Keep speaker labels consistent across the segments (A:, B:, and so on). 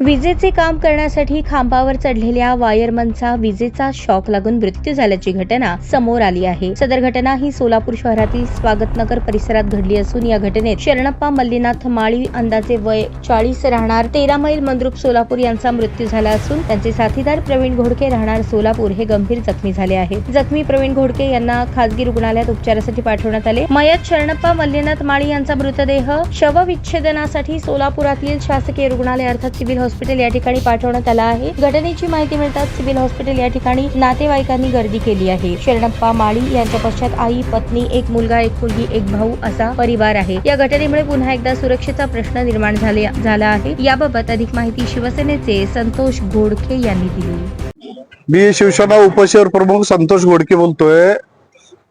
A: विजेचे काम करण्यासाठी खांबावर चढलेल्या वायरमनचा विजेचा शॉक लागून मृत्यू झाल्याची घटना समोर आली आहे। सदर घटना ही सोलापूर शहरातील स्वागतनगर परिसरात घडली असून या घटनेत शरणप्पा मल्लीनाथ माळी अंदाजे वय 40 राहणार 13 मैल मंद्रुप सोलापूर यांचा मृत्यू झाला असून त्यांचे साथीदार प्रवीण घोडके राहणार सोलापूर हे गंभीर जखमी झाले आहेत। जखमी प्रवीण घोडके यांना खासगी रुग्णालयात उपचारासाठी पाठवण्यात आले। मयत शरणप्पा मल्लीनाथ माळी यांचा मृतदेह शवविच्छेदनासाठी सोलापुरातील शासकीय रुग्णालय अर्थात सिव्हिल हॉस्पिटल या ठिकाणी पाठवण्यात आला आहे। घटनेची माहिती मिळताच सिव्हिल हॉस्पिटल या ठिकाणी नातेवाईकांनी गर्दी केली आहे। शरणप्पा माळी यांच्या पश्चात आई, पत्नी, एक मुलगा, एक मुलगी, एक भाऊ असा परिवार आहे। या घटनेमुळे पुन्हा एकदा सुरक्षेचा प्रश्न निर्माण झाला आहे। याबाबत अधिक माहिती शिवसेनेचे संतोष घोडके यांनी दिली।
B: मी शिवसेना उपशहर प्रमुख संतोष घोडके बोलतोय।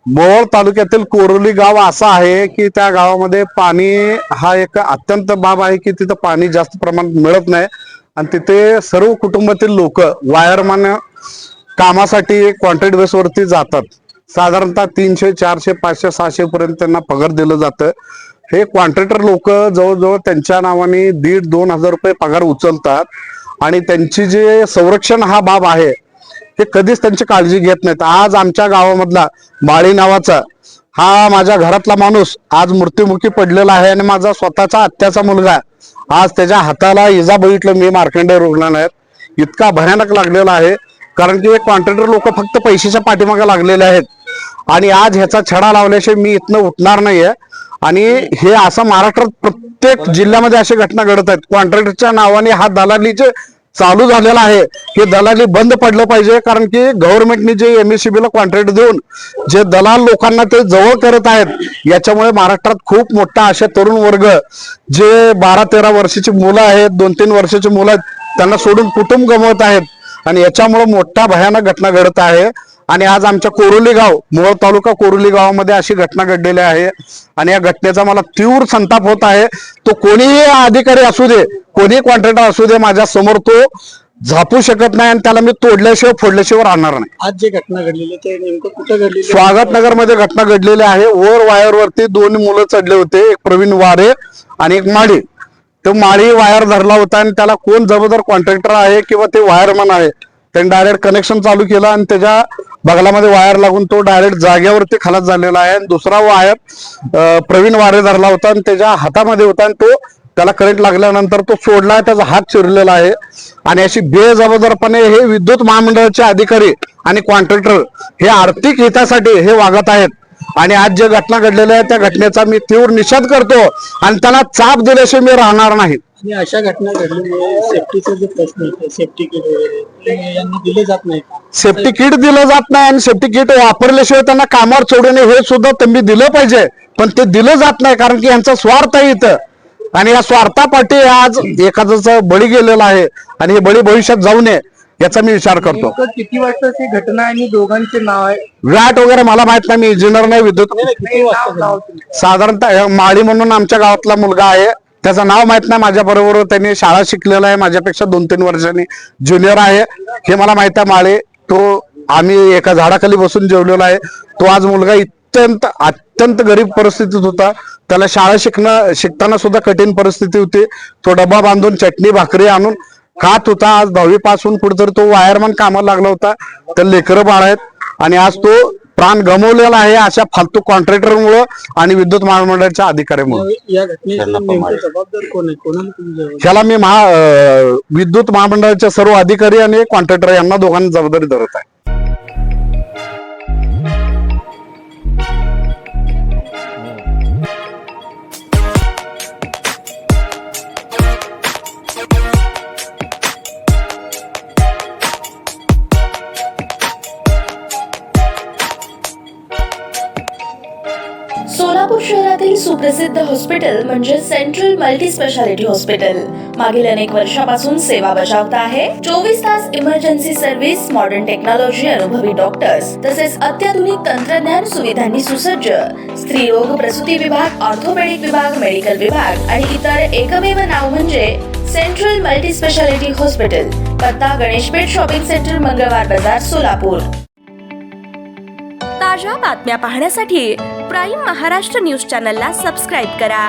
B: मोहोळ तालुक्यातील कोरोली गाव असं आहे की त्या गावामध्ये पाणी हा एक अत्यंत बाब आहे की तिथं पाणी जास्त प्रमाणात मिळत नाही आणि तिथे सर्व कुटुंबातील लोक वायरमॅन कामासाठी कॉन्ट्रॅक्ट बेस वरती जातात। साधारणतः 300, 400, 500, 600 पर्यंत त्यांना पगार दिलं जातं। हे कॉन्ट्रॅक्टर लोक जवळजवळ त्यांच्या नावाने 1,500-2,000 रुपये पगार उचलतात आणि त्यांची जे संरक्षण हा बाब आहे ते कधीच त्यांची काळजी घेत नाहीत। आज आमच्या गावामधला माळी नावाचा हा माझ्या घरातला माणूस आज मृत्युमुखी पडलेला आहे आणि माझा स्वतःचा आत्याचा मुलगा आज त्याच्या हाताला इजा बघितलं मी मार्कंडेय रुग्णालयात, इतका भयानक लागलेला आहे। कारण की कॉन्ट्रॅक्टर लोक फक्त पैशाच्या पाठीमागे लागलेले आहेत आणि आज ह्याचा छडा लावल्याशिवाय मी इथनं उठणार नाहीये। आणि हे असं महाराष्ट्रात प्रत्येक जिल्ह्यामध्ये अशी घटना घडत आहेत। कॉन्ट्रॅक्टरच्या नावाने हा दलालीचे चालू झालेला आहे। हे दलाली बंद पडलं पाहिजे कारण की गव्हर्नमेंटने जे MSCB ला कॉन्ट्रॅक्ट देऊन जे दलाल लोकांना ते जवळ करत आहेत याच्यामुळे महाराष्ट्रात खूप मोठा असे तरुण वर्ग जे 12-13 वर्षाची मुलं आहेत, 2-3 वर्षाची मुलं आहेत त्यांना सोडून कुटुंब गमवत आहेत आणि याच्यामुळे मोठा भयानक घटना घडत आहे। आणि आज आमच्या कोरोली गाव मोहोळ तालुका कोरोली गावामध्ये अशी घटना घडलेली आहे आणि या घटनेचा मला तीव्र संताप होत आहे। तो कोणीही अधिकारी असू दे, कोणी कॉन्ट्रॅक्टर असू दे, माझ्या समोर तो झापू शकत नाही आणि त्याला मी तोडल्याशिवाय फोडल्याशिवाय राहणार नाही।
C: आज जे घटना घडलेली ते नेमकं कुठं घडलेली?
B: स्वागतनगर मध्ये घटना घडलेली आहे। वर वायर वरती 2 मुलं चढले होते, एक प्रवीण वारे आणि एक माळी। तो माळी वायर धरला होता आणि त्याला कोण जबाबदार कॉन्ट्रॅक्टर आहे किंवा ते वायरमन आहे त्यांनी डायरेक्ट कनेक्शन चालू केलं आणि त्याच्या बगलामध्ये वायर लागून तो डायरेक्ट जागेवरती खलास झालेला आहे। दुसरा वायर प्रवीण वारे धरला होता आणि त्याच्या हातामध्ये होता आणि तो त्याला करंट लागल्यानंतर तो सोडला, त्याचा हात चिरलेला आहे। आणि अशी बेजबाबदारपणे हे विद्युत महामंडळाचे अधिकारी आणि कॉन्ट्रॅक्टर हे आर्थिक हितासाठी हे वागत आहेत आणि आज जे घटना घडलेल्या आहे त्या घटनेचा मी तीव्र निषेध करतो आणि त्यांना चाप दिल्याशिवाय मी राहणार नाही।
C: आणि अशा घटना घडल्यामुळे सेफ्टीचा जो प्रश्न आहे, सेफ्टी किट वगैरे यांना दिले जात नाही।
B: सेफ्टी किट दिलं जात नाही आणि सेफ्टी किट वापरल्याशिवाय त्यांना कामावर सोडू नये हे सुद्धा त्यांनी दिलं पाहिजे, पण ते दिलं जात नाही कारण की यांचा स्वार्थ आहे इथं आणि या स्वार्थापाठी आज एखाद्याचा बळी गेलेला आहे आणि हे बळी भविष्यात जाऊ नये याचा मी विचार करतो।
C: किती वर्षाची घटना आणि दोघांचे नाव आहे?
B: व्याट वगैरे मला माहित नाही, मी इंजिनियर नाही विद्युत। साधारणतः माळी म्हणून आमच्या गावातला मुलगा आहे, त्याचं नाव माहित नाही। माझ्या बरोबर त्यांनी शाळा शिकलेला आहे, माझ्यापेक्षा 2-3 वर्षांनी ज्युनियर आहे हे मला माहित आहे। माळी तो आम्ही एका झाडाखाली बसून जेवलेला आहे। तो आज मुलगा अत्यंत गरीब परिस्थितीत होता, त्याला शाळा शिकताना सुद्धा कठीण परिस्थिती होती। तो डबा बांधून चटणी भाकरी आणून खात होता। आज 10वी पास होऊन कुठेतरी तो वायरमन कामाला लागला होता, तर लेकरं बाळ आहेत आणि आज तो प्राण गमवलेला आहे अशा फालतू कॉन्ट्रॅक्टरमुळे आणि विद्युत महामंडळाच्या अधिकाऱ्यामुळे।
C: या घटनेला जबाबदार कोण आहे? कोणाला
B: ह्याला मी विद्युत महामंडळाचे सर्व अधिकारी आणि कॉन्ट्रॅक्टर यांना दोघांना जबाबदारी धरत आहे।
A: सोलापूर शहरातील सुप्रसिद्ध हॉस्पिटल म्हणजे सेंट्रल मल्टी स्पेशालिटी हॉस्पिटल मागील अनेक वर्षापासून सेवा बजावत आहे। 24 तास इमर्जन्सी सर्व्हिस, मॉडर्न टेक्नॉलॉजी, अनुभवी डॉक्टर्स तसेच अत्याधुनिक तंत्रज्ञान सुविधांनी सुसज्ज स्त्रीरोग प्रसूती विभाग, ऑर्थोपेडिक विभाग, मेडिकल विभाग आणि इतर एकमेव नाव म्हणजे सेंट्रल मल्टी स्पेशालिटी हॉस्पिटल। पत्ता गणेशपेठ शॉपिंग सेंटर, मंगळवार बाजार, सोलापूर।
D: ताज्या बातम्या पाहण्यासाठी प्राईम महाराष्ट्र न्यूज चॅनलला सबस्क्राईब करा।